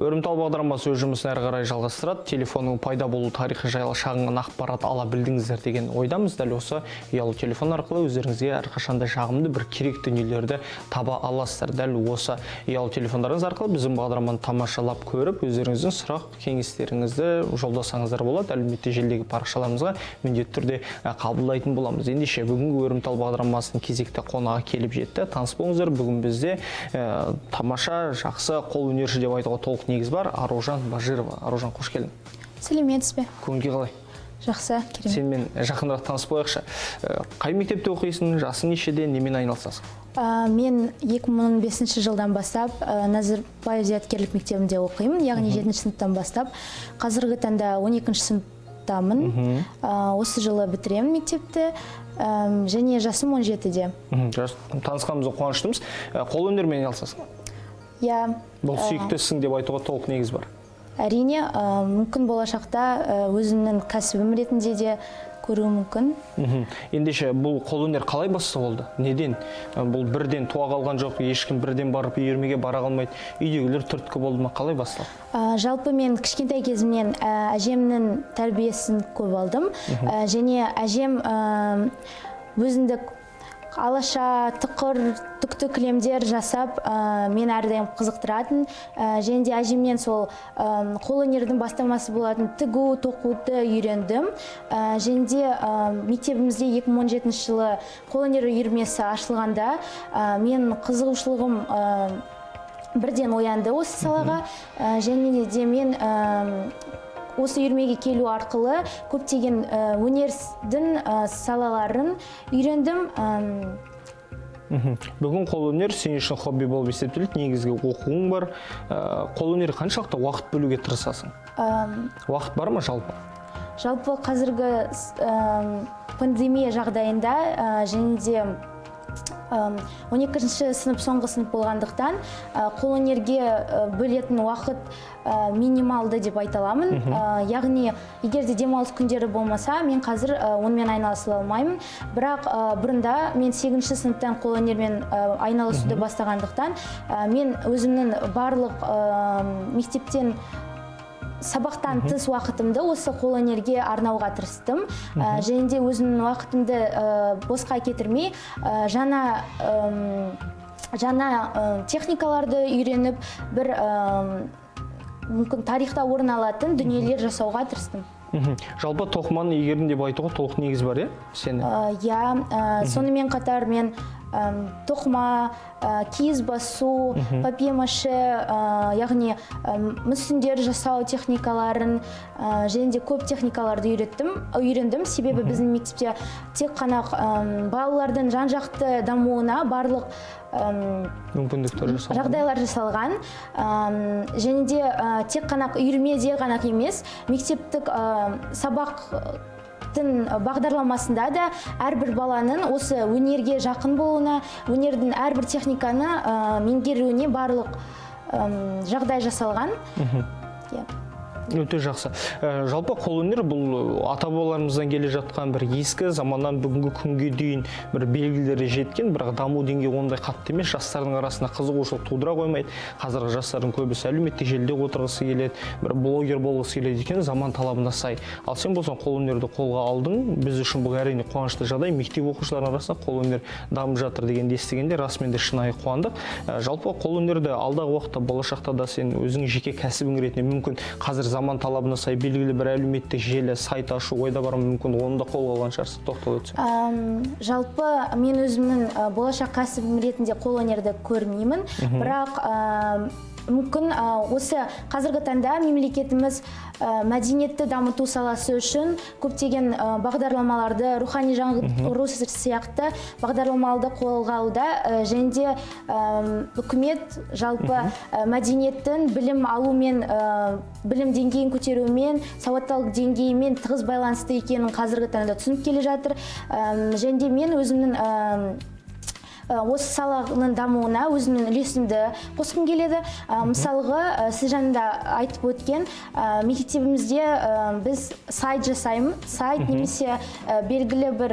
Өрімтал бағдарламасы өз жұмысын әрі қарай жалғастырады. Телефонның пайда болу тарихы жайлы шағын ақпарат ала білдіңіздер деген ойдамыз. Дәл осы ұялы телефон арқылы өздеріңізге әрқашанда жағымды бір керек дүниелерді таба аласыздар. Дәл осы ұялы телефондарыңыз арқылы біздің бағдарламаны тамашалап көріп, өздеріңіздің сұрақ кеңестеріңізді жолдасаңыздар болады. Әлеуметтік желідегі парақшаларымызға міндетті түрде қабылдайтын боламыз. Ендеше бүгінгі Өрімтал бағдарламасының кезекті қонағы келіп жетті. Таныс болыңыздар, бүгін бізде тамаша, жақсы қол өнерші деп айтуға толық негіз бар. Аружан Бажирова. Аружан, қош келдің. Сәлеметсіз бе? Көңіл қалай? Жақсы, керемет. Сенмен жақынырақ таныс болайықшы. Қай мектепте оқисың? Жасың нешеде? Немен айналысасың? Мен 2015 жылдан бастап Назарбаев зияткерлік мектебінде оқимын, яғни 7-ші сыныптан бастап. Қазіргі таңда 12-ші сыныптамын. Осы жылы бітіремін мектепті. Және жасым 17-де. Танысқанымызға қуаныштымыз. Қол өнермен айналысасың? Иә. Бұл сүйіктісің деп айтуға толық негіз бар. Әрине, мүмкін болашақта өзімнің кәсібім ретінде де көруі мүмкін. Ендеше бұл қол өнер қалай бастау болды? Неден? Бұл бірден туа қалған жоқ, ешкім бірден барып үйірмеге бара қалмайды. Үйдегілер түрткі болды ма? Қалай басталды? Жалпы мен кішкентай кезімнен әжемнің тәрбиесін көп алдым. Және әжем өзіндік алаша, тықыр, түкті кілемдер жасап, мен әрдайым қызықтыратын. Және де әжемнен сол қол өнердің бастамасы болатын тігу, тоқуды үйрендім. Және де мектебімізде 2017 жылы қол өнері үйірмесі ашылғанда мен қызығушылығым бірден оянды осы салаға. Және де мен осы үйірмеге келу арқылы көптеген өнердің салаларын үйрендім. Бүгін қол өнер сен үшін хобби болып есептеледі, негізгі оқуың бар. Қол өнері қаншалықты уақыт бөлуге тырысасың? Уақыт бар ма жалпы? Жалпы қазіргі пандемия жағдайында және де 12-ші сынып соңғы сынып болғандықтан қол өнерге бөлетін уақыт минималды деп айта аламын. Яғни, егер де демалыс күндері болмаса, мен қазір онымен айналыса алмаймын. Бірақ бұрында мен 8-ші сыныптан қол өнермен айналысуды бастағандықтан, мен өзімнің барлық мектептен сабақтан тыс уақытымды осы қол өнерге арнауға тырыстым. Және де өзімнің уақытымды босқа кетірмей, жаңа техникаларды үйреніп, бір мүмкін тарихта орын алатын дүниелер жасауға тырыстым. Жалпы тоқыманы игердім деп айтуға толық негіз бар, сені? Иә, сонымен қатар мен тоқыма, киіз басу, папье-маше, яғни мүсіндер жасау техникаларын және де көп техникаларды үйрендім. Себебі біздің мектепте тек қана балалардың жан-жақты дамуына барлық жағдайлар жасалған. Және де тек қана үйірмеде ғана емес, мектептік сабақ бағдарламасында да әрбір баланың осы өнерге жақын болуына, өнердің әрбір техниканы меңгеруіне барлық жағдай жасалған. Өте жақсы. Жалпы қол өнер бұл ата-бабаларымыздан келе жатқан бір ескі заманнан бүгінгі күнге дейін бір белгілері жеткен, бірақ даму деңгейі ондай қатты емес, жастардың арасында қызығушылық тудыра қоймайды. Қазіргі жастардың көбісі әлеуметтік желіде отырғысы келеді, бір блогер болғысы келеді екен, заман талабына сай. Ал сен болсаң қол өнерді қолға алдың. Біз үшін бұл әрине қуанышты жағдай. Мектеп оқушыларының арасында қол өнер дамып жатыр дегенді естігенде расымен де шынайы қуандық. Жалпы қол өнерді алдағы уақытта, болашақта да сен өзің жеке кәсібің ретінде мүмкін қазір заман талабына сай белгілі бір әлеуметтік желі, сайт ашу ойда бар, мүмкін оны да қолға алған шығарсың, тоқтал өтсең. Жалпы мен өзімнің болашақ кәсібім ретінде қол өнерді көрмеймін, бірақ мүмкін осы қазіргі таңда мемлекетіміз мәдениетті дамыту саласы үшін көптеген бағдарламаларды, рухани жаңғыру сияқты бағдарламаларды қолға алуда. Және де үкімет жалпы мәдениеттің білім алумен, білім деңгейін көтерумен, сауаттылық деңгейімен тығыз байланысты екенін қазіргі таңда түсініп келе жатыр. Және де мен өзімнің осы саланың дамуына өзімнің үлесімді қосқым келеді. Мысалға, сіз жаңында айтып өткен, мектебімізде біз сайт жасаймыз. Сайт немесе белгілі бір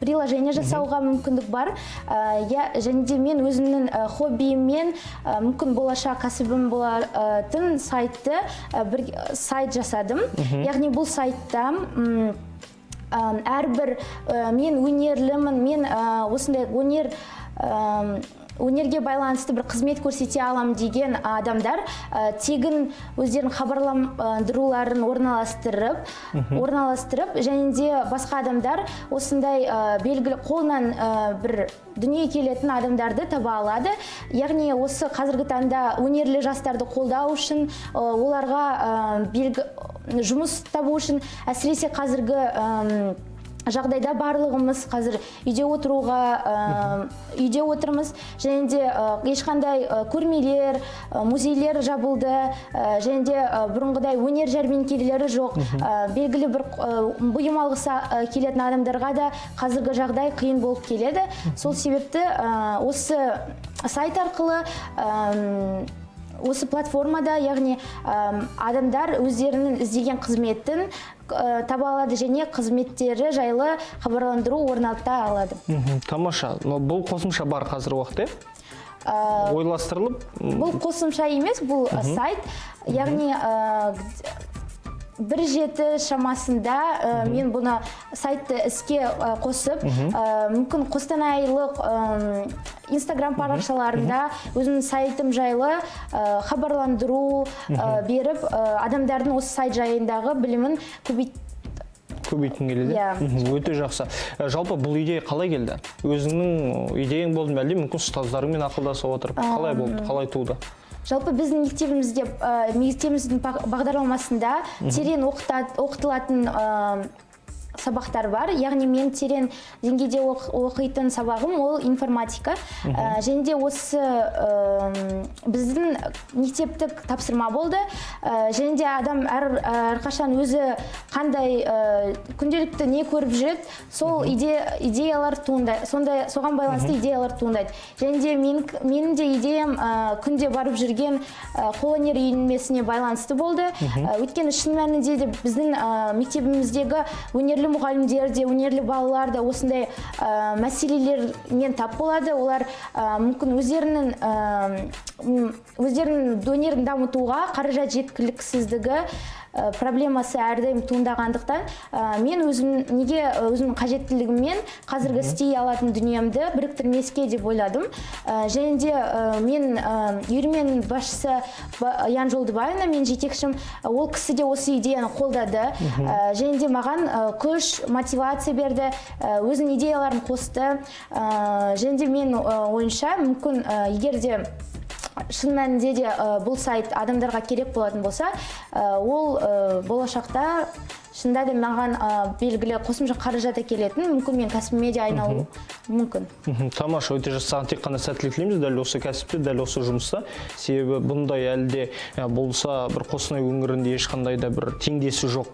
приложение жасауға мүмкіндік бар. Және де мен өзімнің хоббиіммен мүмкін болашақ кәсібім болатын бір сайт жасадым. Яғни бұл сайтта әрбір мен өнерлімін, мен осындай өнерге байланысты бір қызмет көрсете алам деген адамдар тегін өздерінің хабарландыруларын орналастырып, және де басқа адамдар осындай белгілі қолынан бір дүние келетін адамдарды таба алады. Яғни осы қазіргі таңда өнерлі жастарды қолдау үшін, оларға жұмыс табу үшін, әсіресе қазіргі жағдайда барлығымыз қазір үйде отырмыз, және де ешқандай көрмелер, музейлер жабылды, және де бұрынғыдай өнер жәрмеңкелері жоқ. Белгілі бір бұйым алғысы келетін адамдарға да қазіргі жағдай қиын болып келеді. Сол себепті осы сайт арқылы, осы платформада, яғни адамдар өздерінің іздеген қызметін таба алады және қызметтері жайлы хабарландыру орната алады. Тамаша. Бұл қосымша бар қазір уақытта? Ойластырылып? Бұл қосымша емес, бұл сайт. Яғни 1.7 шамасында мен бұны сайтты іске қосып, мүмкін қостанайлық Instagram парақшаларында өзімнің сайтым жайлы хабарландыру беріп, адамдардың осы сайт жайындағы білімін көбейткің келеді? Өте жақсы. Жалпы бұл идея қалай келді? Өзіңнің идеяң болды ма, әлде мүмкін ұстаздарыңмен ақылдаса отырып, қалай болды, қалай туды? Жалпы біздің мектебіміздің бағдарламасында терең оқытылатын сабақтар бар. Яғни мен терең деңгейде оқитын сабағым ол информатика. Және де осы біздің мектептік тапсырма болды. Және де адам әрқашан өзі қандай күнделікті не көріп жүреді, сол идеялар туындайды. Соған байланысты идеялар туындайды. Және де менің де идеям күнде барып жүрген қолөнер үйірмесіне байланысты болды. Өйткені шын мәнінде біздің мектебіміздегі өнерлі мұғалімдер де, өнерлі балалар да осындай мәселелермен тап болады. Олар мүмкін өздерінің өнерін дамытуға қаражат жеткіліксіздігі проблемасы әрдайым туындағандықтан, мен өзімнің қажеттілігіммен қазіргі істей алатын дүниемді біріктірмеске деп ойладым. Және де мен үйірменің басшысы Ян Жолдыбаевна, мен жетекшім, ол кісі де осы идеяны қолдады. Және де маған күш, мотивация берді, өзінің идеяларын қосты. Және де мен ойынша, мүмкін егер де шын мәнінде де бұл сайт адамдарға керек болатын болса, ол болашақта шында да маған белгілі қосымша қаражат әкелетін, мүмкін мен кәсібіме де айналу мүмкін. Тамаша, өте саған тек қана сәттілік тілейміз дәл осы кәсіпте, дәл осы жұмыста. Себебі бұндай әлде болса бір Қостанай өңірінде ешқандай да бір теңдесі жоқ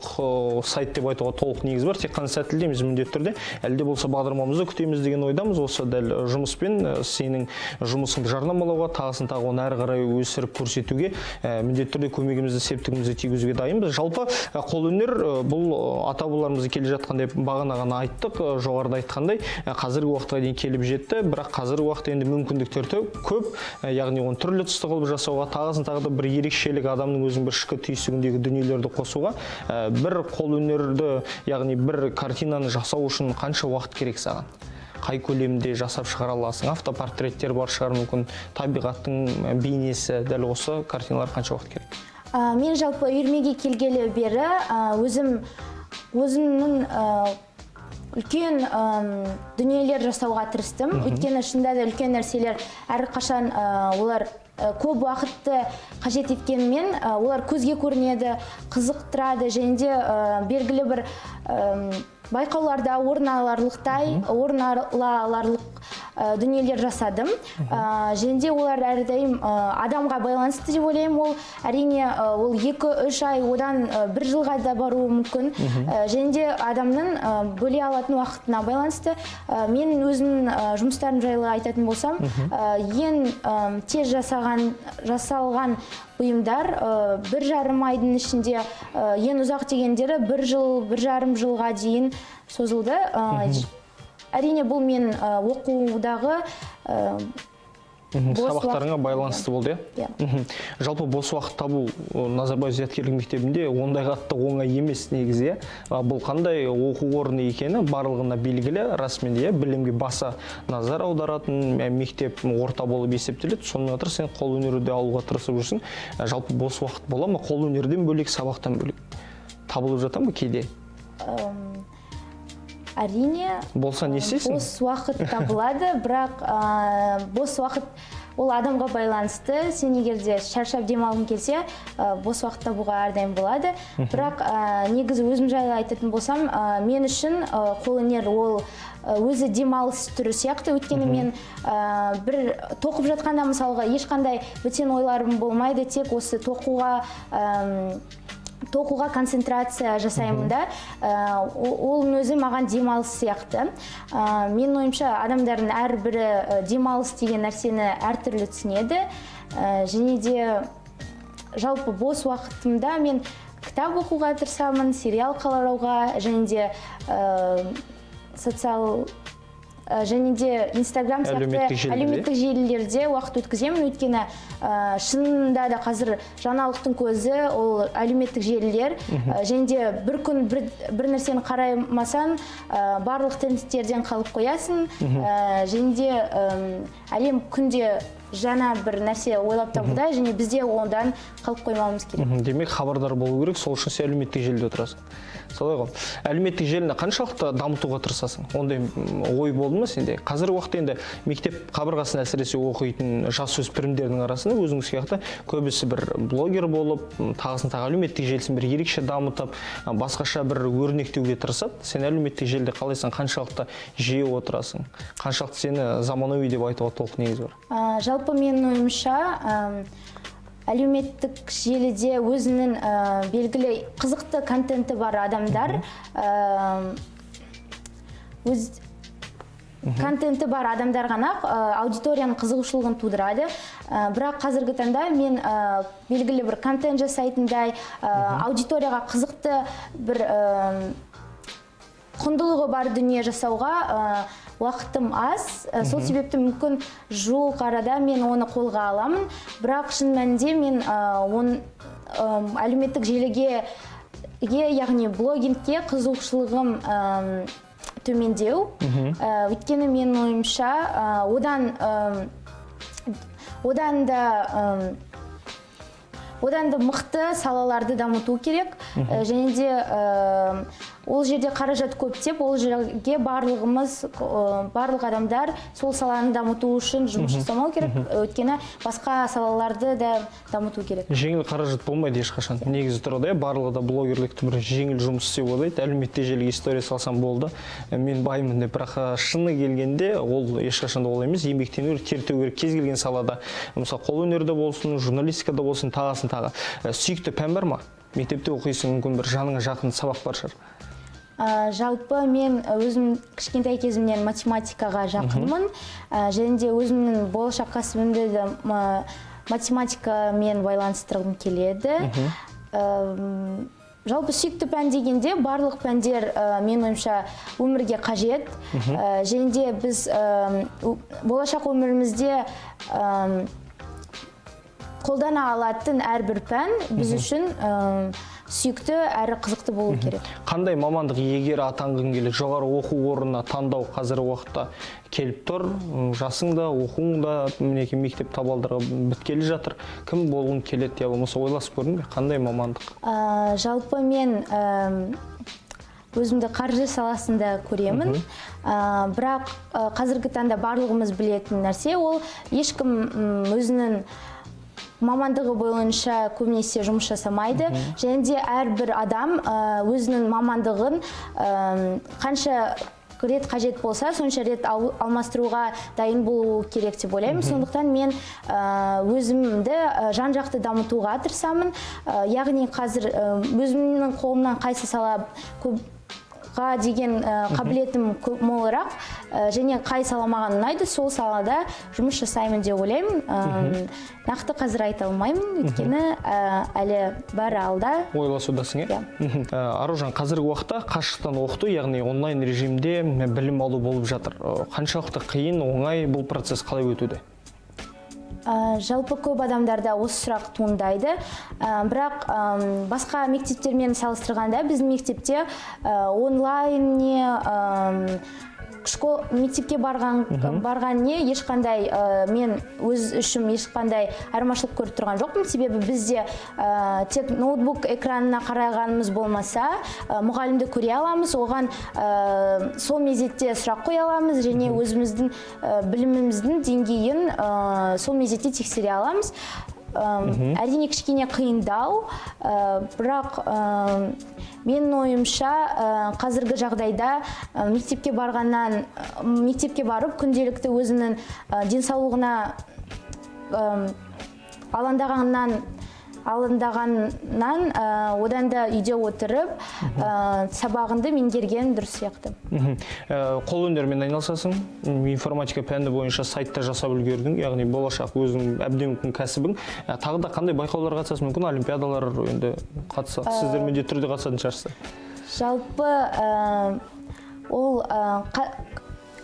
сайт деп айтуға толық негіз бар. Тек қана сәттілік тілейміз міндетті түрде. Әлде болса бағдарламамызды күтеміз деген ойдамыз. Осы дәл жұмыспен сенің жұмысыңды жарнамалауға, тағысын тағы оны әрі қарай өсіріп көрсетуге міндетті түрде көмегімізді, септігімізді тигізуге дайынбыз. Жалпы қолөнер бұл ата-бабаларымызды келе жатқан деп бағана ғана айттық, жоғарыда айтқандай, қазіргі уақытқа дейін келіп жетті, бірақ қазіргі уақытта енді мүмкіндіктер көп, яғни оны түрлі түсті қылып жасауға, тағысын тағы да бір ерекшелік адамның өзінің бір ішкі түйсігіндегі дүниелерді қосуға, бір қолөнерді, яғни бір картинаны жасау үшін қанша уақыт керек саған? Қай көлемде жасап шығара аласың? Автопортреттер бар шығар, мүмкін табиғаттың бейнесі, дәл осы картиналар қанша уақыт керек? Мен жалпы үйірмеге келгелі бері өзімнің үлкен дүниелер жасауға тырыстым. Өйткені шында да үлкен нәрселер әрқашан олар көп уақытты қажет еткенмен, олар көзге көрінеді, қызықтырады, және де белгілі бір байқауларда орын аларлық дүниелер жасадым. Және де олар әрдайым адамға байланысты деп ойлаймын. Ол әрине ол 2-3 ай, одан 1 жылға да баруы мүмкін. Және де адамның бөле алатын уақытына байланысты. Мен өзімнің жұмыстарым жайлы айтатын болсам, ең тез жасалған бұйымдар 1,5 айдың ішінде, ең ұзақ дегендері 1 жыл, 1,5 жылға дейін созылды. Әрине бұл мен оқудағы сабақтарыңа байланысты болды, иә? Жалпы бос уақыт табу Назарбаев зияткерлік мектебінде ондай қатты оңай емес негізі. Бұл қандай оқу орны екені барлығына белгілі, расымен де білімге баса назар аударатын мектеп орта болып есептеледі. Сонымен қатар сен қолөнерді алуға тырысып жүрсің. Жалпы бос уақыт бола ма? Қолөнерден бөлек, сабақтан бөлек табылып жата ма кейде? Әрине, болса не істейсің? Бос уақыт табылады, бірақ бос уақыт ол адамға байланысты. Сен егерде шаршап демалғың келсе, бос уақыт табуға әрдайым болады. Бірақ негізі өзім жайлы айтатын болсам, мен үшін қолөнер ол өзі демалыс түрі сияқты. Өйткені мен бір тоқып жатқанда мысалға ешқандай бөтен ойларым болмайды, тек осы тоқуға концентрация жасаймын да. Ол өзі маған демалыс сияқты. Мен ойымша адамдардың әрбірі демалыс деген нәрсені әртүрлі түсінеді. Және де жалпы бос уақытымда мен кітап оқуға тырысамын, сериал қарауға, және де және де Инстаграм сияқты әлеуметтік желілерде уақыт өткіземін. Өйткені шынында да қазір жаңалықтың көзі ол әлеуметтік желілер. Және де бір күн бір нәрсені қараймасаң, барлық трендтерден қалып қоясың. Және де әлем күнде жаңа бір нәрсе ойлап табуда, және бізде одан қалып қоймауымыз керек. Демек, хабардар болу керек, сол үшін сен әлеуметтік желіде отырасың. Солай ғой. Әлеуметтік желіні қаншалықты дамытуға тырысасың? Ондай ой болды ма сенде? Қазіргі уақытта енді мектеп қабырғасын әсіресе оқитын жасөспірімдердің арасында өзің сияқты көбісі бір блогер болып, тағысын тағы әлеуметтік желісін бір ерекше дамытып, басқаша бір өрнектеуге тырысады. Сен әлеуметтік желіде қалайсың, қаншалықты жиі отырасың? Қаншалықты сені заманауи деп айтуға толық негіз бар? Жалпы менің ойымша, әлеуметтік желіде өзінің белгілі қызықты контенті бар адамдар, контенті бар адамдар ғана аудиторияның қызығушылығын тудырады. Бірақ қазіргі таңда мен белгілі бір контент жасайтындай, аудиторияға қызықты бір құндылығы бар дүние жасауға уақытым аз. Сол себепті мүмкін жуық арада мен оны қолға аламын. Бірақ шын мәнінде мен әлеуметтік желіге, яғни блогингке қызығушылығым төмендеу. Өйткені мен ойымша одан да мықты салаларды дамыту керек. Және де ол жерде қаражат көп деп, ол жерге барлық адамдар сол саланы дамыту үшін жұмыс жасамау керек. Өйткені басқа салаларды да дамыту керек. Жеңіл қаражат болмайды ешқашан. Негізі тұрады, барлығы да блогерлікті бір жеңіл жұмыс істеу ойлайды. Әлеуметтік желіге история салсам болды, мен баймын деп. Бірақ шыны келгенде ол ешқашан да ол емес. Еңбектену керек, тертеу керек кез келген салада. Мысалы, қолөнерде болсын, журналистикада болсын, тағысын тағы. Сүйікті пән бар ма? Мектепте оқисың, мүмкін бір жаныңа жақын сабақ бар шығар. Жалпы мен өзім кішкентай кезімнен математикаға жақынмын. Және де өзімнің болашақ кәсібімді де математикамен байланыстырғым келеді. Жалпы сүйікті пән дегенде барлық пәндер мен ойымша өмірге қажет. Және де біз болашақ өмірімізде қолдана алатын әрбір пән біз үшін сүйікті әрі қызықты болу керек. Қандай мамандық егер атанғың келеді? Жоғары оқу орнына таңдау қазіргі уақытта келіп тұр. Жасың да, оқуың да мінеки мектеп табалдырығы біткелі жатыр. Кім болғың келеді? Я болмаса ойласып көрдің бе? Қандай мамандық? Жалпы мен өзімді қаржы саласында көремін. Бірақ қазіргі таңда барлығымыз білетін нәрсе ол ешкім өзінің мамандығы бойынша көбінесе жұмыс жасамайды. Және де әрбір адам өзінің мамандығын рет қажет болса сонша рет алмастыруға дайын болу керек деп ойлаймын. Сондықтан мен өзімді жан жақты дамытуға тырысамын. Яғни қазір өзімнің қолымнан қайсы сала деген қабілетім молырақ және қай сала маған ұнайды, сол салада жұмыс жасаймын деп ойлаймын. Нақты қазір айта алмаймын, өйткені әлі бәрі алда. Ойласудасың, Аружан, қазіргі уақытта қашықтан оқыту, яғни онлайн режимде білім алу болып жатыр. Қаншалықты қиын, оңай бұл процесс қалай өтуде? Жалпы көп адамдарда осы сұрақ туындайды, бірақ басқа мектептермен салыстырғанда біздің мектепте онлайн мектепке барған не ешқандай мен өз үшім ешқандай айырмашылық көріп тұрған жоқпын. Себебі бізде тек ноутбук экранына қарағанымыз болмаса, мұғалімді көре аламыз, оған сол мезетте сұрақ қоя аламыз және өзіміздің біліміміздің деңгейін сол мезетте тексере аламыз. Әрине кішкене қиындау, бірақ менің ойымша қазіргі жағдайда мектепке барып күнделікті өзінің денсаулығына алаңдағаннан одан да үйде отырып сабағыңды меңгерген дұрыс сияқты. Қол өнермен айналысасың, информатика пәні бойынша сайтта жасап үлгердің, яғни болашақ өзің әбден мүмкін кәсібің. Тағы да қандай байқауларға қатысасың, мүмкін олимпиадалар енді қатысасыз, сіздер міндетті түрде қатысатын шығарсыздар? Жалпы ол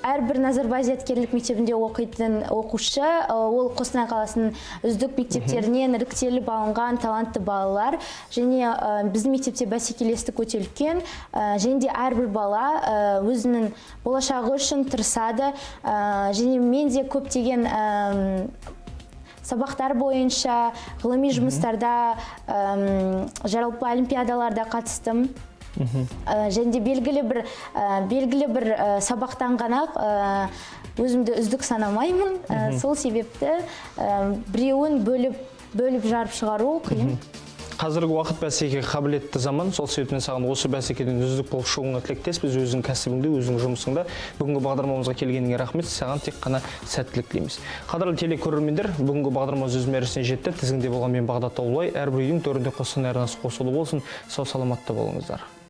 әрбір Назарбай зияткерлік мектебінде оқитын оқушы, ол Қостанай қаласының үздік мектептерінен іріктеліп алынған талантты балалар, және біздің мектепте бәсекелестік өте үлкен, және де әрбір бала өзінің болашағы үшін тырысады, және мен де көптеген сабақтар бойынша ғылыми жұмыстарда, жалпы олимпиадаларда қатыстым. Және де белгілі бір сабақтан ғана өзімді үздік санамаймын. Сол себепті біреуін бөліп жарып шығару қиын. Қазіргі уақыт бәсекеге қабілетті заман, сол себептен саған осы бәсекеден үздік болып шығуыңа тілектеспіз, өзің кәсібіңде, өзің жұмысыңда. Бүгінгі бағдарламамызға келгеніңе рахмет, саған тек қана сәттілік тілейміз. Қадірлі телекөрермендер, бүгінгі бағдарламамыз өз мәресіне жетті. Тізгінде болған мен Бағдат Таулай, әрбір үйдің төрінде Қостанай арнасы қосулы болсын. Сау саламатта болыңыздар.